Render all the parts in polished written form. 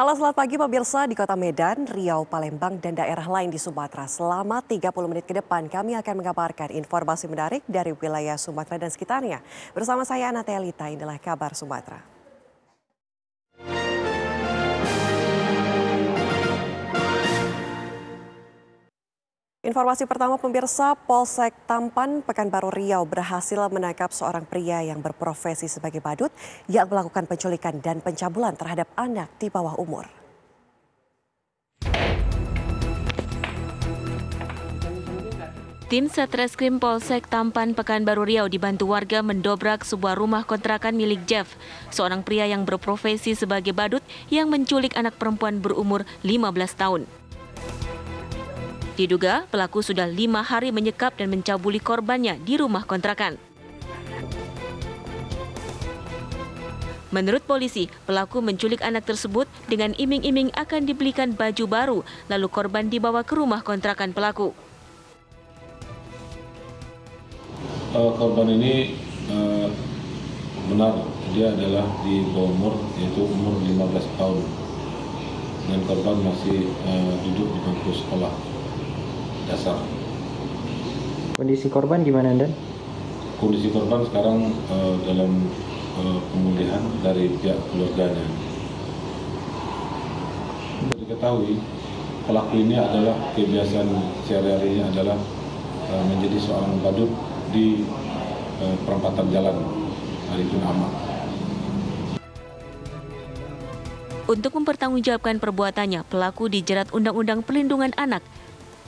Halo selamat pagi pemirsa di Kota Medan, Riau, Palembang, dan daerah lain di Sumatera. Selama 30 menit ke depan kami akan mengabarkan informasi menarik dari wilayah Sumatera dan sekitarnya. Bersama saya Anatelita, inilah kabar Sumatera. Informasi pertama pemirsa, Polsek Tampan, Pekanbaru Riau berhasil menangkap seorang pria yang berprofesi sebagai badut yang melakukan penculikan dan pencabulan terhadap anak di bawah umur. Tim Satreskrim Polsek Tampan Pekanbaru Riau dibantu warga mendobrak sebuah rumah kontrakan milik Jeff, seorang pria yang berprofesi sebagai badut yang menculik anak perempuan berumur 15 tahun. Diduga pelaku sudah 5 hari menyekap dan mencabuli korbannya di rumah kontrakan. Menurut polisi, pelaku menculik anak tersebut dengan iming-iming akan dibelikan baju baru, lalu korban dibawa ke rumah kontrakan pelaku. Korban ini benar dia adalah di bawah umur, yaitu umur 15 tahun. Dan korban masih duduk di bangku sekolah dasar. Kondisi korban gimana, Dan? Kondisi korban sekarang dalam pemulihan dari pihak keluarganya. Untuk diketahui, pelaku ini adalah kebiasaan sehari-harinya adalah menjadi seorang badut di perempatan jalan Arifin Ahmad. Untuk mempertanggungjawabkan perbuatannya, pelaku dijerat Undang-Undang Perlindungan Anak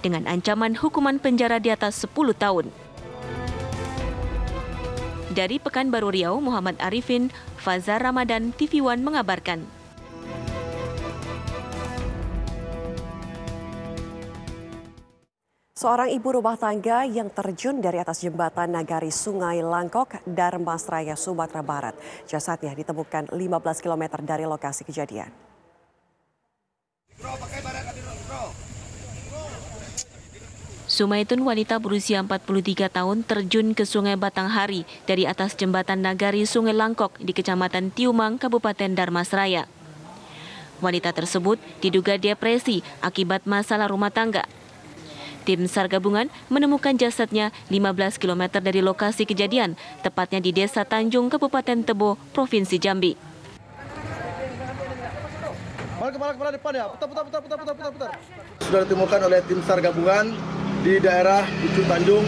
dengan ancaman hukuman penjara di atas 10 tahun. Dari Pekanbaru Riau, Muhammad Arifin, Fazar Ramadan, TV One mengabarkan. Seorang ibu rumah tangga yang terjun dari atas jembatan Nagari Sungai Langkok, Darmasraya, Sumatera Barat. Jasadnya ditemukan 15 km dari lokasi kejadian. Sumaitun, wanita berusia 43 tahun, terjun ke Sungai Batanghari dari atas jembatan Nagari Sungai Langkok di Kecamatan Tiumang, Kabupaten Darmasraya. Wanita tersebut diduga depresi akibat masalah rumah tangga. Tim SAR gabungan menemukan jasadnya 15 km dari lokasi kejadian, tepatnya di Desa Tanjung, Kabupaten Tebo, Provinsi Jambi. Sudah ditemukan oleh tim SAR gabungan di daerah Ucu Tanjung,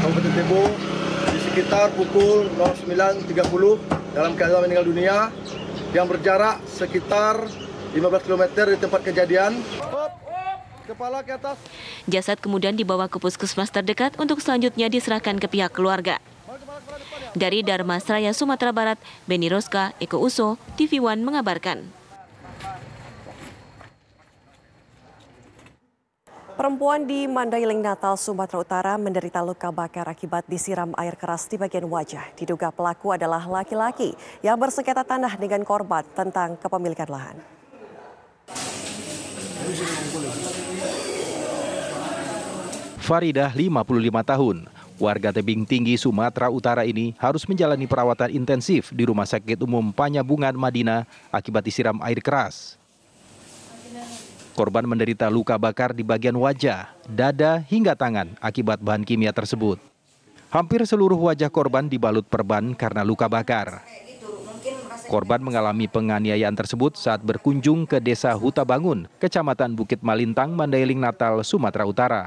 Kabupaten Tebo, di sekitar pukul 09.30 dalam keadaan meninggal dunia yang berjarak sekitar 15 km dari tempat kejadian. Kepala ke atas. Jasad kemudian dibawa ke puskesmas terdekat untuk selanjutnya diserahkan ke pihak keluarga. Dari Darmasraya, Sumatera Barat, Beni Roska, Eko Uso, TV One mengabarkan. Perempuan di Mandailing, Natal, Sumatera Utara menderita luka bakar akibat disiram air keras di bagian wajah. Diduga pelaku adalah laki-laki yang bersengketa tanah dengan korban tentang kepemilikan lahan. Faridah, 55 tahun, warga Tebing Tinggi, Sumatera Utara ini harus menjalani perawatan intensif di Rumah Sakit Umum Panyabungan, Madinah akibat disiram air keras. Korban menderita luka bakar di bagian wajah, dada, hingga tangan akibat bahan kimia tersebut. Hampir seluruh wajah korban dibalut perban karena luka bakar. Korban mengalami penganiayaan tersebut saat berkunjung ke Desa Hutabangun, Kecamatan Bukit Malintang, Mandailing, Natal, Sumatera Utara.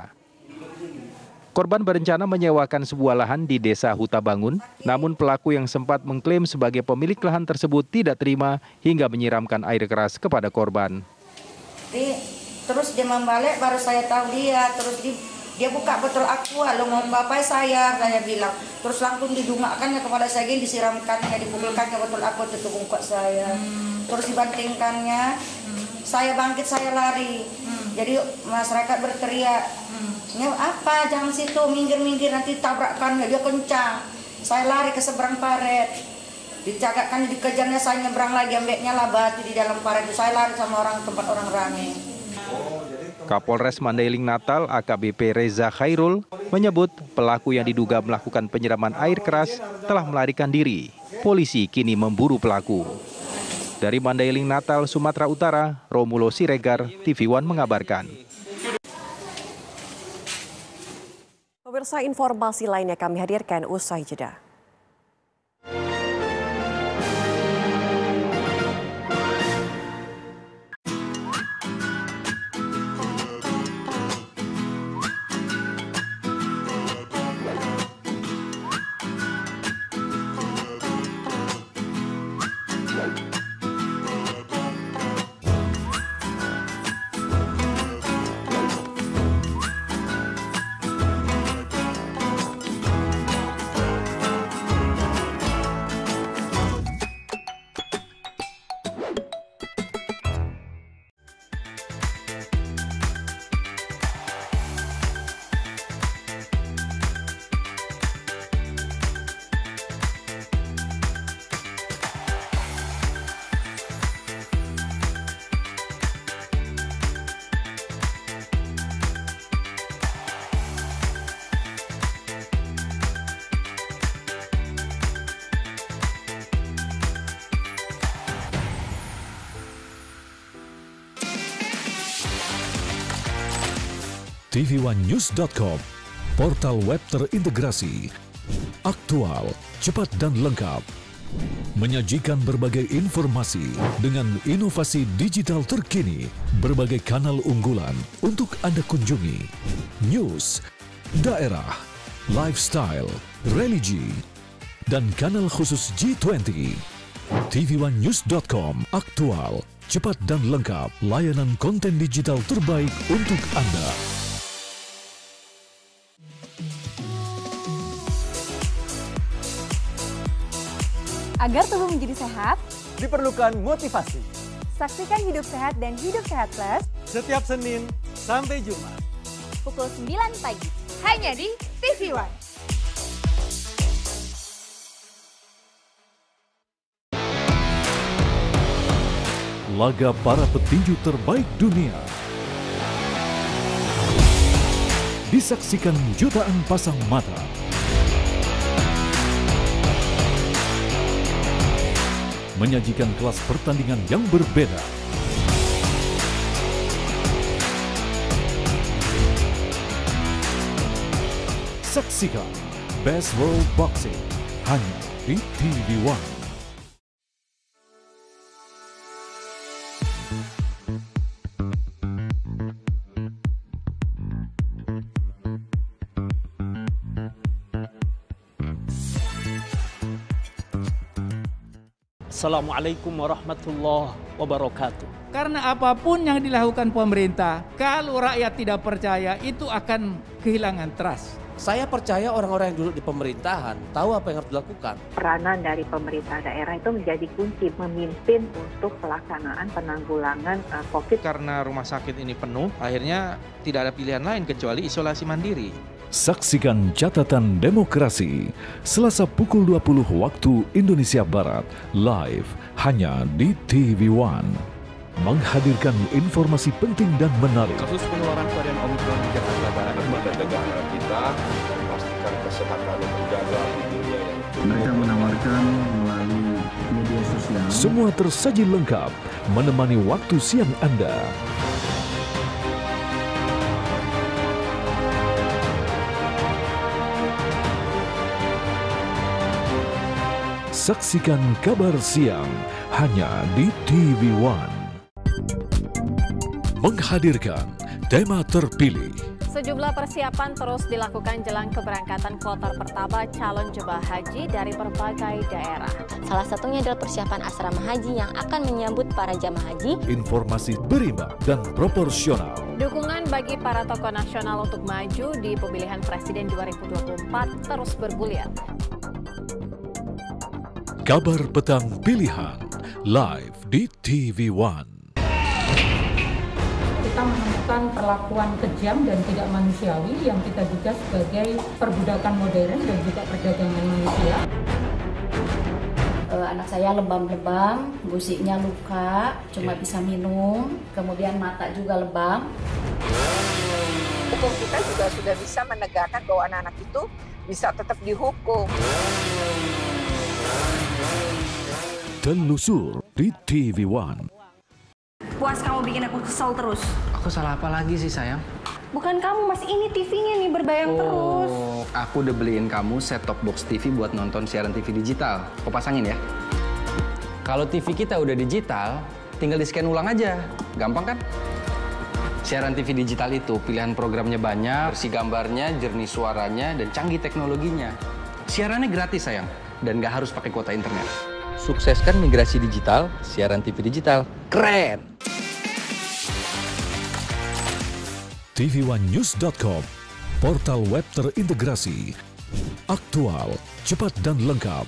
Korban berencana menyewakan sebuah lahan di Desa Hutabangun, namun pelaku yang sempat mengklaim sebagai pemilik lahan tersebut tidak terima hingga menyiramkan air keras kepada korban. Terus dia membalik, baru saya tahu dia, terus dia buka botol aqua, lo mau ngapain saya bilang. Terus langsung didungakkannya kepada saya, disiramkannya, dipukulkannya botol aqua itu bungkuk saya. Terus dibantingkannya, saya bangkit, saya lari. Jadi masyarakat berteriak, apa jangan situ, minggir-minggir nanti tabrakkan, dia kencang. Saya lari ke seberang paret, dicagakkan, dikejarnya, saya nyebrang lagi, ambeknya lah batu di dalam paret. Saya lari sama orang, tempat orang rame. Kapolres Mandailing Natal AKBP Reza Khairul menyebut pelaku yang diduga melakukan penyiraman air keras telah melarikan diri. Polisi kini memburu pelaku. Dari Mandailing, Natal, Sumatera Utara, Romulo Siregar, TV One mengabarkan. Pemirsa, informasi lainnya kami hadirkan usai jeda. tvOnenews.com, portal web terintegrasi, aktual, cepat dan lengkap, menyajikan berbagai informasi dengan inovasi digital terkini, berbagai kanal unggulan untuk Anda kunjungi, news, daerah, lifestyle, religi, dan kanal khusus G20. tvOnenews.com, aktual, cepat dan lengkap, layanan konten digital terbaik untuk Anda. Agar tubuh menjadi sehat, diperlukan motivasi. Saksikan Hidup Sehat dan Hidup Sehat Plus Setiap Senin sampai Jumat pukul 9 pagi hanya di TV One. Laga para petinju terbaik dunia disaksikan jutaan pasang mata. Menyajikan kelas pertandingan yang berbeda. Saksikan Best World Boxing hanya di TV One. Assalamualaikum warahmatullahi wabarakatuh. Karena apapun yang dilakukan pemerintah, kalau rakyat tidak percaya, itu akan kehilangan trust. Saya percaya orang-orang yang duduk di pemerintahan tahu apa yang harus dilakukan. Peranan dari pemerintah daerah itu menjadi kunci memimpin untuk pelaksanaan penanggulangan COVID. Karena rumah sakit ini penuh, akhirnya tidak ada pilihan lain kecuali isolasi mandiri. Saksikan Catatan Demokrasi Selasa pukul 20 waktu Indonesia Barat live hanya di TV One. Menghadirkan informasi penting dan menarik. Kasus penularan varian Omikron di Jakarta Barat, lembaga negara kita memastikan kesehatan dan menjaga hidupnya. Mereka menawarkan melalui media sosial. Semua tersaji lengkap menemani waktu siang Anda. Saksikan Kabar Siang hanya di TV One. Menghadirkan tema terpilih. Sejumlah persiapan terus dilakukan jelang keberangkatan kloter pertama calon jemaah haji dari berbagai daerah. Salah satunya adalah persiapan asrama haji yang akan menyambut para jemaah haji. Informasi berimbang dan proporsional. Dukungan bagi para tokoh nasional untuk maju di pemilihan presiden 2024 terus bergulir. Kabar Petang Pilihan live di TV One. Kita menemukan perlakuan kejam dan tidak manusiawi yang kita duga sebagai perbudakan modern dan juga perdagangan manusia. Anak saya lebam-lebam, gusiknya luka, cuma bisa minum, kemudian mata juga lebam. Hukum kita juga sudah bisa menegakkan bahwa anak-anak itu bisa tetap dihukum. Telusur di TV One. Puas kamu bikin aku kesel terus. Aku salah apa lagi sih sayang? Bukan kamu, Mas, ini TV-nya nih berbayang terus. Oh, aku udah beliin kamu set-top box TV buat nonton siaran TV digital. Kau pasangin ya. Kalau TV kita udah digital, tinggal di-scan ulang aja. Gampang kan? Siaran TV digital itu pilihan programnya banyak, bersih gambarnya, jernih suaranya, dan canggih teknologinya. Siarannya gratis sayang, dan nggak harus pakai kuota internet. Sukseskan migrasi digital, siaran TV digital. Keren! tv1news.com, portal web terintegrasi, aktual, cepat dan lengkap.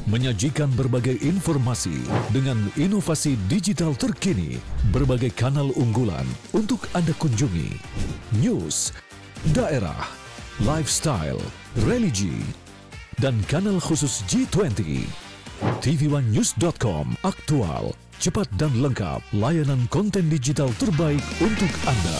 Menyajikan berbagai informasi dengan inovasi digital terkini, berbagai kanal unggulan untuk Anda kunjungi. News, daerah, lifestyle, religi, dan kanal khusus G20. tv1news.com, aktual, cepat dan lengkap, layanan konten digital terbaik untuk Anda.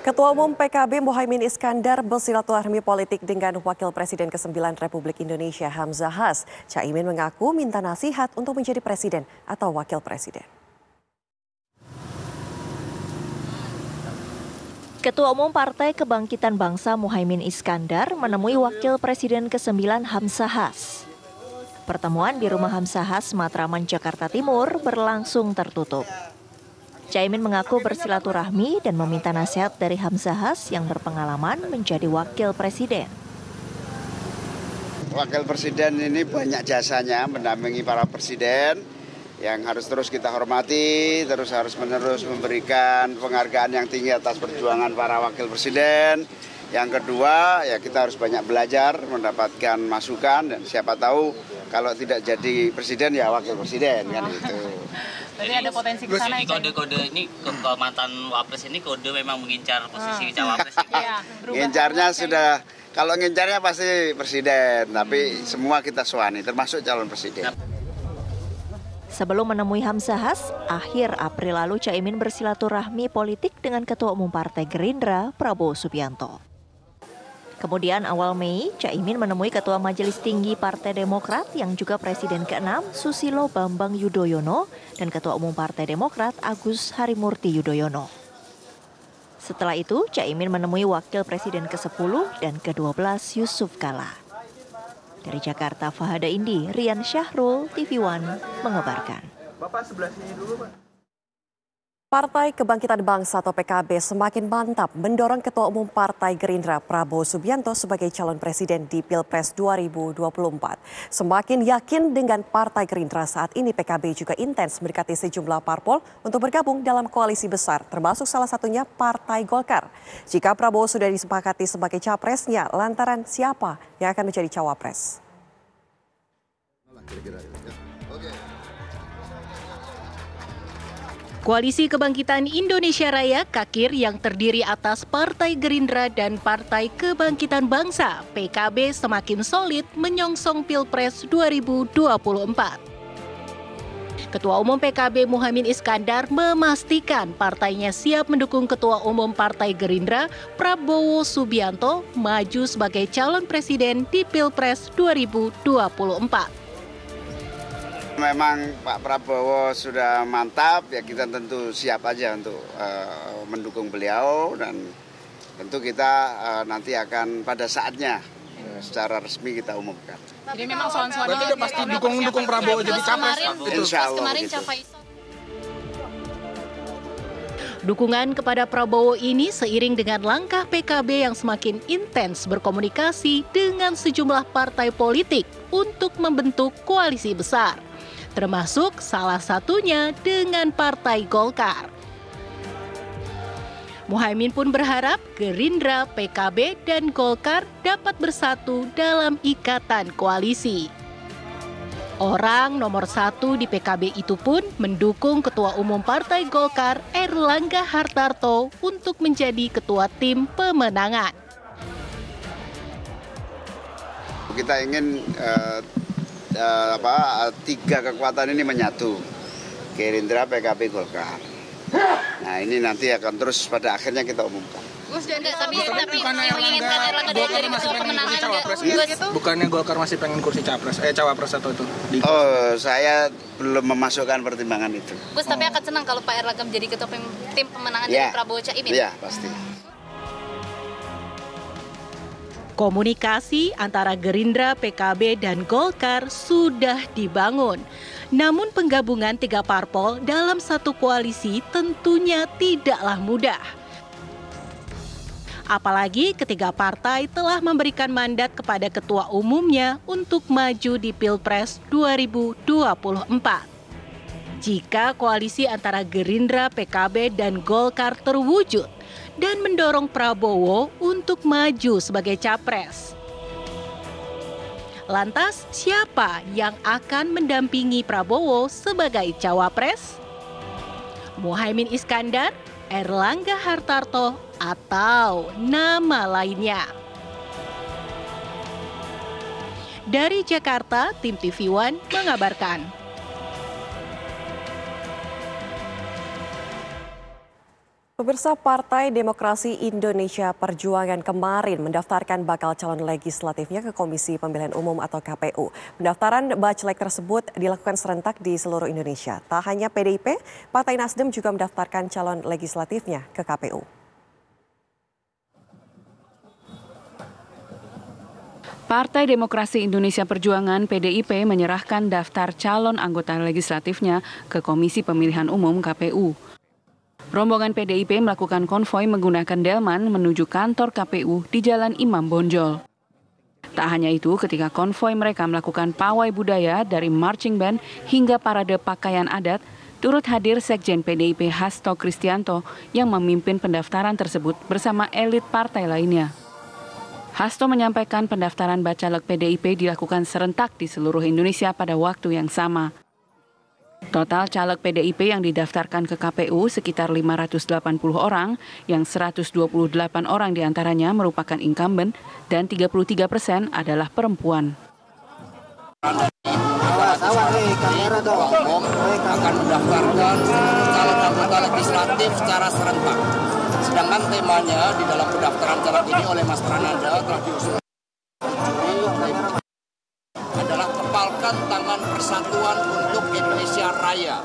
Ketua Umum PKB Muhaimin Iskandar bersilaturahmi politik dengan Wakil Presiden ke-9 Republik Indonesia Hamzah Has. Caimin mengaku minta nasihat untuk menjadi presiden atau wakil presiden. Ketua Umum Partai Kebangkitan Bangsa Muhaimin Iskandar menemui Wakil Presiden ke-9 Hamzah Has. Pertemuan di rumah Hamzah Has, Matraman, Jakarta Timur berlangsung tertutup. Caimin mengaku bersilaturahmi dan meminta nasihat dari Hamzah Has yang berpengalaman menjadi wakil presiden. Wakil presiden ini banyak jasanya mendampingi para presiden yang harus terus kita hormati, terus harus-menerus memberikan penghargaan yang tinggi atas perjuangan para wakil presiden. Yang kedua, ya kita harus banyak belajar, mendapatkan masukan, dan siapa tahu kalau tidak jadi presiden ya wakil presiden kan gitu. Jadi ada potensi ke sana. Kode-kode ini kalau mantan wapres ini kode memang mengincar posisi cawapres. Ngincarnya sudah, kalau ngincarnya pasti presiden, tapi semua kita suani termasuk calon presiden. Sebelum menemui Hamzah Has, akhir April lalu Caimin bersilaturahmi politik dengan Ketua Umum Partai Gerindra Prabowo Subianto. Kemudian awal Mei, Caimin menemui Ketua Majelis Tinggi Partai Demokrat yang juga Presiden ke-6 Susilo Bambang Yudhoyono dan Ketua Umum Partai Demokrat Agus Harimurti Yudhoyono. Setelah itu, Caimin menemui Wakil Presiden ke-10 dan ke-12 Yusuf Kala. Dari Jakarta, Fahada Indi, Rian Syahrul, TV One mengabarkan. Bapak sebelah sini dulu, Pak. Partai Kebangkitan Bangsa atau PKB semakin mantap mendorong Ketua Umum Partai Gerindra Prabowo Subianto sebagai calon presiden di Pilpres 2024. Semakin yakin dengan Partai Gerindra saat ini, PKB juga intens mendekati sejumlah parpol untuk bergabung dalam koalisi besar, termasuk salah satunya Partai Golkar. Jika Prabowo sudah disepakati sebagai capresnya, lantaran siapa yang akan menjadi cawapres? Koalisi Kebangkitan Indonesia Raya (KAKIR) yang terdiri atas Partai Gerindra dan Partai Kebangkitan Bangsa (PKB) semakin solid menyongsong Pilpres 2024. Ketua Umum PKB Muhaimin Iskandar memastikan partainya siap mendukung Ketua Umum Partai Gerindra Prabowo Subianto maju sebagai calon presiden di Pilpres 2024. Memang Pak Prabowo sudah mantap, ya kita tentu siap aja untuk mendukung beliau, dan tentu kita nanti akan pada saatnya secara resmi kita umumkan. Jadi memang soal-soalnya berarti udah pasti dukung Prabowo jadi capres. Insya Allah gitu. Dukungan kepada Prabowo ini seiring dengan langkah PKB yang semakin intens berkomunikasi dengan sejumlah partai politik untuk membentuk koalisi besar, termasuk salah satunya dengan Partai Golkar. Muhaimin pun berharap Gerindra, PKB, dan Golkar dapat bersatu dalam ikatan koalisi. Orang nomor satu di PKB itu pun mendukung Ketua Umum Partai Golkar Erlangga Hartarto untuk menjadi ketua tim pemenangan. Kita ingin tiga kekuatan ini menyatu, Gerindra, PKB, Golkar. Nah ini nanti akan terus pada akhirnya kita umumkan. Bukannya Golkar masih pengen kursi cawapres gitu? Bukannya Golkar masih pengen kursi cawapres atau itu? Oh, saya belum memasukkan pertimbangan itu. Gus, tapi akan senang kalau Pak Erlangga menjadi ketua tim pemenangan dari Prabowo Caimin? Iya, pasti. Komunikasi antara Gerindra, PKB, dan Golkar sudah dibangun. Namun penggabungan 3 parpol dalam satu koalisi tentunya tidaklah mudah. Apalagi ketiga partai telah memberikan mandat kepada ketua umumnya untuk maju di Pilpres 2024. Jika koalisi antara Gerindra, PKB, dan Golkar terwujud dan mendorong Prabowo untuk maju sebagai capres. Lantas, siapa yang akan mendampingi Prabowo sebagai cawapres? Muhaimin Iskandar, Erlangga Hartarto, atau nama lainnya? Dari Jakarta, tim TV One mengabarkan. Pemirsa, Partai Demokrasi Indonesia Perjuangan kemarin mendaftarkan bakal calon legislatifnya ke Komisi Pemilihan Umum atau KPU. Pendaftaran bacalek tersebut dilakukan serentak di seluruh Indonesia. Tak hanya PDIP, Partai Nasdem juga mendaftarkan calon legislatifnya ke KPU. Partai Demokrasi Indonesia Perjuangan (PDIP) menyerahkan daftar calon anggota legislatifnya ke Komisi Pemilihan Umum KPU. Rombongan PDIP melakukan konvoi menggunakan delman menuju kantor KPU di Jalan Imam Bonjol. Tak hanya itu, ketika konvoi mereka melakukan pawai budaya dari marching band hingga parade pakaian adat, turut hadir Sekjen PDIP Hasto Kristianto yang memimpin pendaftaran tersebut bersama elit partai lainnya. Hasto menyampaikan pendaftaran bacalek PDIP dilakukan serentak di seluruh Indonesia pada waktu yang sama. Total caleg PDIP yang didaftarkan ke KPU sekitar 580 orang, yang 128 orang diantaranya merupakan incumbent dan 33% adalah perempuan. Akan mendaftarkan calon anggota legislatif secara serentak. Sedangkan temanya di dalam pendaftaran caleg ini oleh Mas Prananda telah diusul adalah kepalkan tangan persatuan untuk Indonesia Raya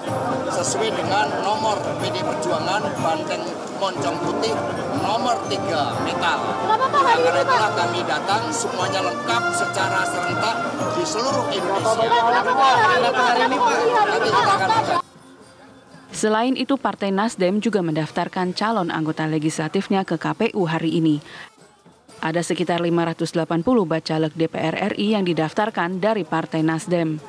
sesuai dengan nomor PD Perjuangan Banteng Moncong Putih nomor 3 metal. Karena itulah kami datang semuanya lengkap secara serentak di seluruh Indonesia. Selain itu, Partai Nasdem juga mendaftarkan calon anggota legislatifnya ke KPU hari ini. Ada sekitar 580 bacalek DPR RI yang didaftarkan dari Partai Nasdem.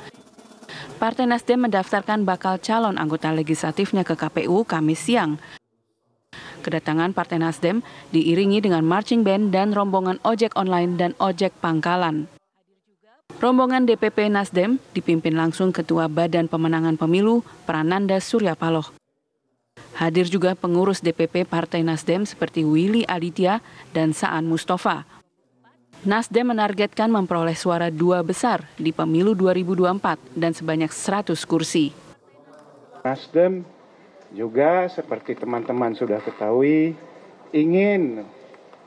Partai Nasdem mendaftarkan bakal calon anggota legislatifnya ke KPU Kamis siang. Kedatangan Partai Nasdem diiringi dengan marching band dan rombongan ojek online dan ojek pangkalan. Rombongan DPP Nasdem dipimpin langsung Ketua Badan Pemenangan Pemilu Prananda Suryapaloh. Hadir juga pengurus DPP Partai Nasdem seperti Willy Aditya dan Saan Mustafa. Nasdem menargetkan memperoleh suara 2 besar di pemilu 2024 dan sebanyak 100 kursi. Nasdem juga seperti teman-teman sudah ketahui ingin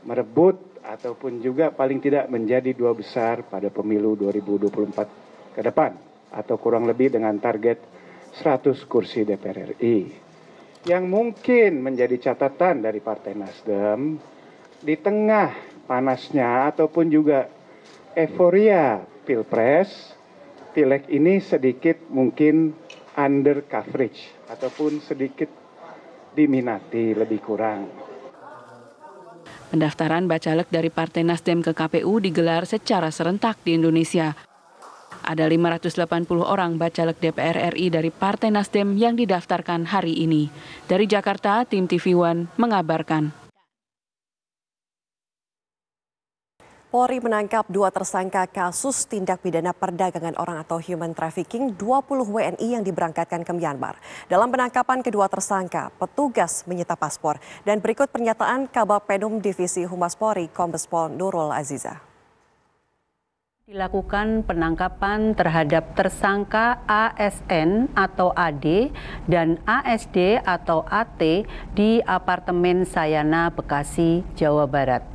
merebut ataupun juga paling tidak menjadi 2 besar pada pemilu 2024 ke depan atau kurang lebih dengan target 100 kursi DPR RI. Yang mungkin menjadi catatan dari Partai Nasdem di tengah panasnya ataupun juga euforia Pilpres, Pileg ini sedikit mungkin under coverage ataupun sedikit diminati lebih kurang. Pendaftaran bacalek dari Partai Nasdem ke KPU digelar secara serentak di Indonesia. Ada 580 orang bacalek DPR RI dari Partai Nasdem yang didaftarkan hari ini. Dari Jakarta, tim TV One mengabarkan. Polri menangkap 2 tersangka kasus tindak pidana perdagangan orang atau human trafficking 20 WNI yang diberangkatkan ke Myanmar. Dalam penangkapan kedua tersangka, petugas menyita paspor. Dan berikut pernyataan Kabag Penum Divisi Humas Polri, Kombes Pol Nurul Aziza. Dilakukan penangkapan terhadap tersangka ASN atau AD dan ASD atau AT di apartemen Sayana, Bekasi, Jawa Barat.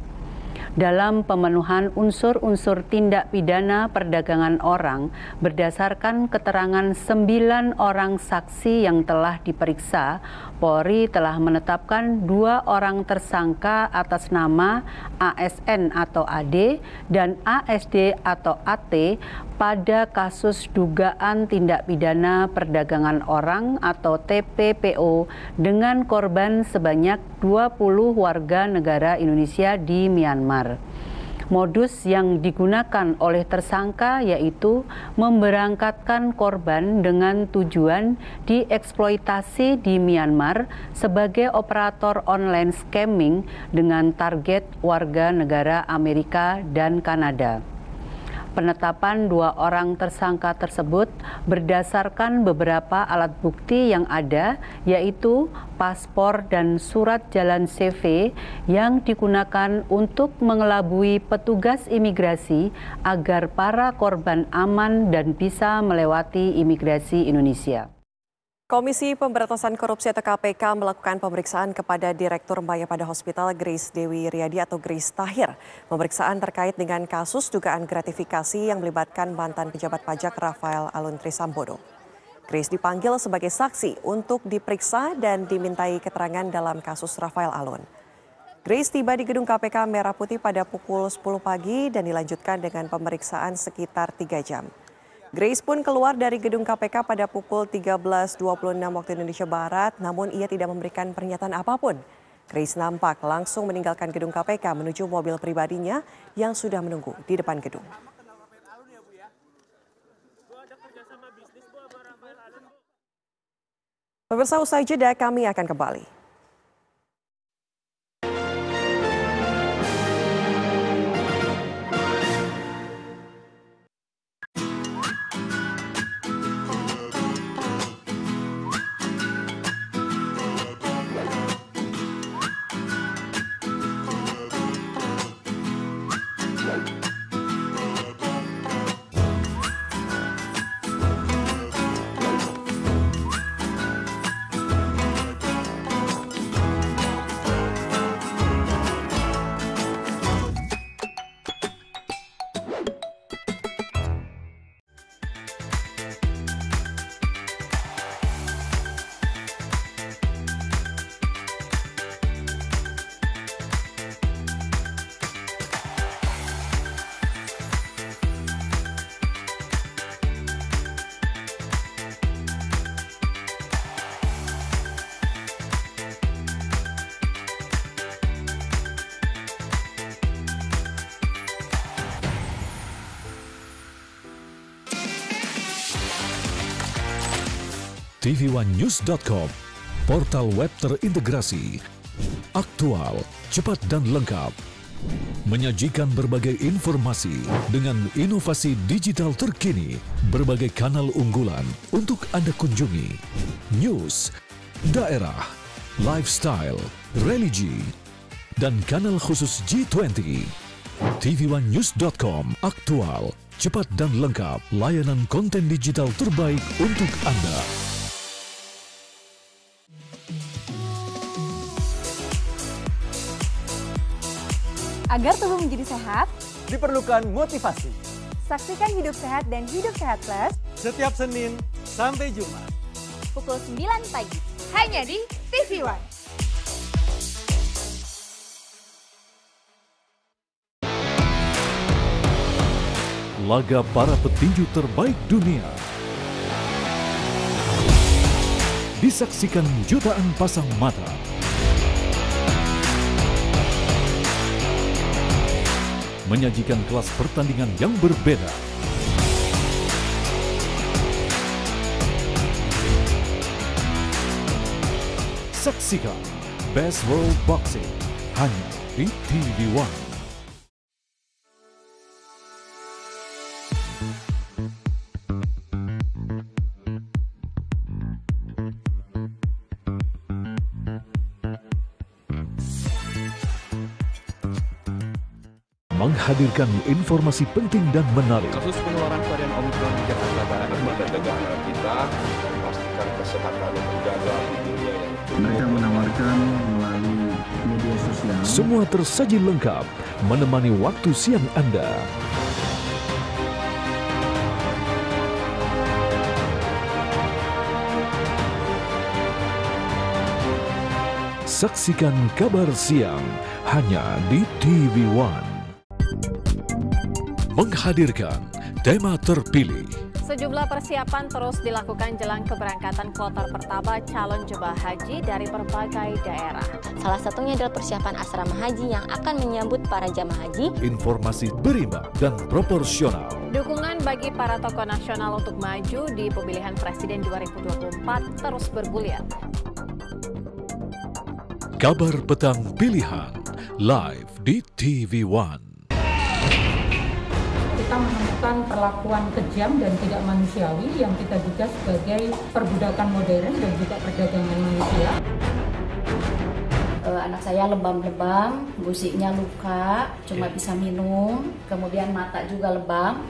Dalam pemenuhan unsur-unsur tindak pidana perdagangan orang berdasarkan keterangan 9 orang saksi yang telah diperiksa, Polri telah menetapkan 2 orang tersangka atas nama ASN atau AD dan ASD atau AT pada kasus dugaan tindak pidana perdagangan orang atau TPPO dengan korban sebanyak 20 warga negara Indonesia di Myanmar. Modus yang digunakan oleh tersangka yaitu memberangkatkan korban dengan tujuan dieksploitasi di Myanmar sebagai operator online scamming dengan target warga negara Amerika dan Kanada. Penetapan 2 orang tersangka tersebut berdasarkan beberapa alat bukti yang ada, yaitu paspor dan surat jalan CV yang digunakan untuk mengelabui petugas imigrasi agar para korban aman dan bisa melewati imigrasi Indonesia. Komisi Pemberantasan Korupsi atau KPK melakukan pemeriksaan kepada Direktur Mayapada Hospital Grace Dewi Riyadi atau Grace Tahir. Pemeriksaan terkait dengan kasus dugaan gratifikasi yang melibatkan mantan pejabat pajak Rafael Alun Trisambodo. Grace dipanggil sebagai saksi untuk diperiksa dan dimintai keterangan dalam kasus Rafael Alun. Grace tiba di gedung KPK Merah Putih pada pukul 10 pagi dan dilanjutkan dengan pemeriksaan sekitar 3 jam. Grace pun keluar dari gedung KPK pada pukul 13.26 waktu Indonesia Barat, namun ia tidak memberikan pernyataan apapun. Grace nampak langsung meninggalkan gedung KPK menuju mobil pribadinya yang sudah menunggu di depan gedung. Pemirsa, usai jeda kami akan kembali. tv1news.com, portal web terintegrasi, aktual, cepat dan lengkap. Menyajikan berbagai informasi dengan inovasi digital terkini, berbagai kanal unggulan untuk Anda kunjungi. News, daerah, lifestyle, religi, dan kanal khusus G20. tv1news.com, aktual, cepat dan lengkap, layanan konten digital terbaik untuk Anda. Agar tubuh menjadi sehat, diperlukan motivasi. Saksikan Hidup Sehat dan Hidup Sehat Plus setiap Senin sampai Jumat pukul 9 pagi hanya di TV One. Laga para petinju terbaik dunia disaksikan jutaan pasang mata. Menyajikan kelas pertandingan yang berbeda. Saksikan Best World Boxing hanya di TV One. menghadirkan informasi penting dan menarik. Kasus penularan varian Omikron di Jakarta Barat. Negara kita memastikan kesehatan terjaga di dunia yang mereka menawarkan melalui media sosial. Semua tersaji lengkap menemani waktu siang Anda. Saksikan Kabar Siang hanya di TV One. Menghadirkan tema terpilih. Sejumlah persiapan terus dilakukan jelang keberangkatan kloter pertama calon jemaah haji dari berbagai daerah. Salah satunya adalah persiapan asrama haji yang akan menyambut para jemaah haji. Informasi berimbang dan proporsional. Dukungan bagi para tokoh nasional untuk maju di pemilihan presiden 2024 terus bergulir. Kabar Petang Pilihan live di TV One. Kita menemukan perlakuan kejam dan tidak manusiawi yang kita duga sebagai perbudakan modern dan juga perdagangan manusia. Anak saya lebam-lebam, gusiknya luka, cuma bisa minum, kemudian mata juga lebam.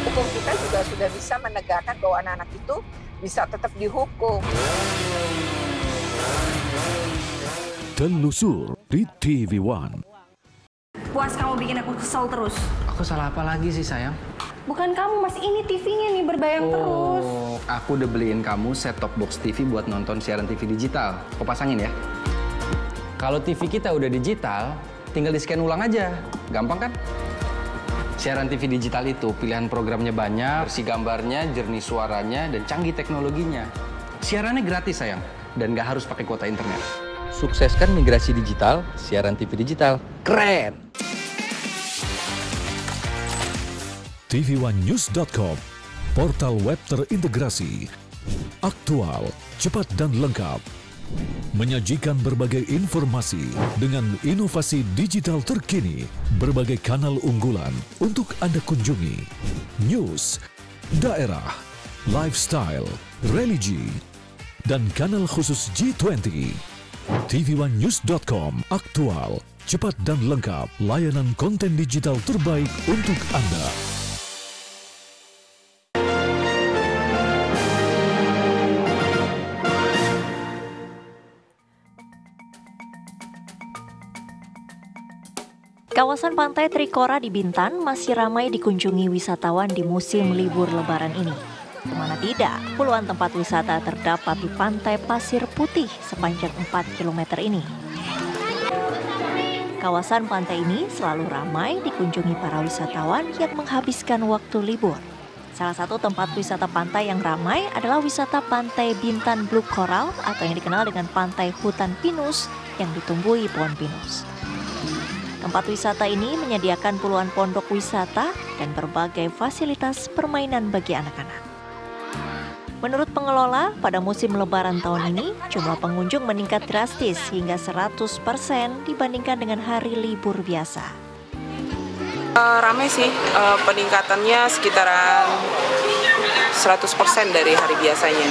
Hukum kita juga sudah bisa menegakkan bahwa anak-anak itu bisa tetap dihukum. Telusur di TV One. Puas kamu bikin aku kesel terus. Aku salah apa lagi sih sayang? Bukan kamu mas, ini TV-nya nih berbayang terus. Oh, aku udah beliin kamu set top box TV buat nonton siaran TV digital. Kau pasangin ya. Kalau TV kita udah digital, tinggal di-scan ulang aja. Gampang kan? Siaran TV digital itu pilihan programnya banyak, versi gambarnya, jernih suaranya, dan canggih teknologinya. Siarannya gratis sayang, dan nggak harus pakai kuota internet. Sukseskan migrasi digital, siaran TV digital. Keren! tv1news.com, portal web terintegrasi, aktual, cepat dan lengkap. Menyajikan berbagai informasi dengan inovasi digital terkini, berbagai kanal unggulan untuk Anda kunjungi. News, daerah, lifestyle, religi, dan kanal khusus G20. tv1news.com, aktual, cepat dan lengkap, layanan konten digital terbaik untuk Anda. Kawasan Pantai Trikora di Bintan masih ramai dikunjungi wisatawan di musim libur Lebaran ini. Kemana tidak, puluhan tempat wisata terdapat di Pantai Pasir Putih sepanjang 4 km ini. Kawasan pantai ini selalu ramai dikunjungi para wisatawan yang menghabiskan waktu libur. Salah satu tempat wisata pantai yang ramai adalah wisata Pantai Bintan Blue Coral atau yang dikenal dengan Pantai Hutan Pinus yang ditumbuhi pohon pinus. Tempat wisata ini menyediakan puluhan pondok wisata dan berbagai fasilitas permainan bagi anak-anak. Menurut pengelola, pada musim Lebaran tahun ini, jumlah pengunjung meningkat drastis hingga 100% dibandingkan dengan hari libur biasa. Ramai sih, peningkatannya sekitaran 100% dari hari biasanya.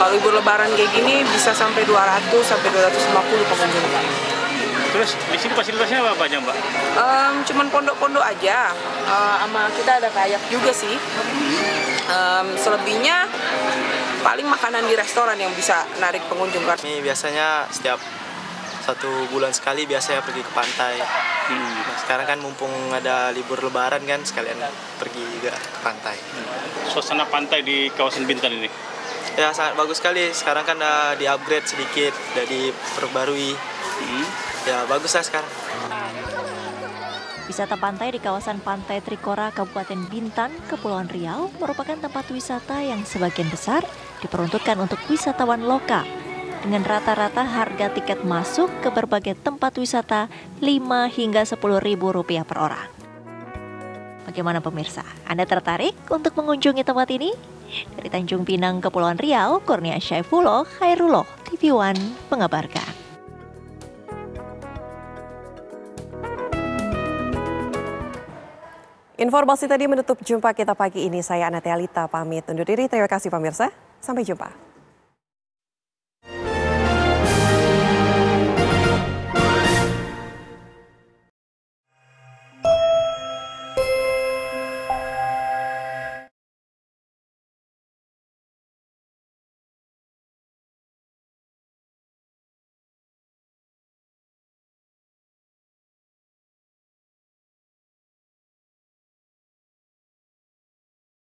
Kalau libur Lebaran kayak gini bisa sampai 200 sampai 250 pengunjung. Terus di sini fasilitasnya apa aja, Mbak? Cuman pondok-pondok aja, sama kita ada kayak juga sih. Selebihnya paling makanan di restoran yang bisa narik pengunjung. Kami biasanya setiap 1 bulan sekali biasanya pergi ke pantai. Nah, sekarang kan mumpung ada libur Lebaran kan sekalian pergi juga ke pantai. Suasana pantai di kawasan Bintan ini? Ya sangat bagus sekali. Sekarang kan udah di-upgrade sedikit, udah diperbarui. Ya bagus lah sekarang. Wisata pantai di kawasan Pantai Trikora, Kabupaten Bintan, Kepulauan Riau merupakan tempat wisata yang sebagian besar diperuntukkan untuk wisatawan lokal. Dengan rata-rata harga tiket masuk ke berbagai tempat wisata 5 hingga 10 ribu rupiah per orang. Bagaimana pemirsa? Anda tertarik untuk mengunjungi tempat ini? Dari Tanjung Pinang, Kepulauan Riau, Kurnia Syaifullah, Khairullah, TV One mengabarkan. Informasi tadi menutup jumpa kita pagi ini. Saya Anatea Lita pamit undur diri. Terima kasih pemirsa. Sampai jumpa.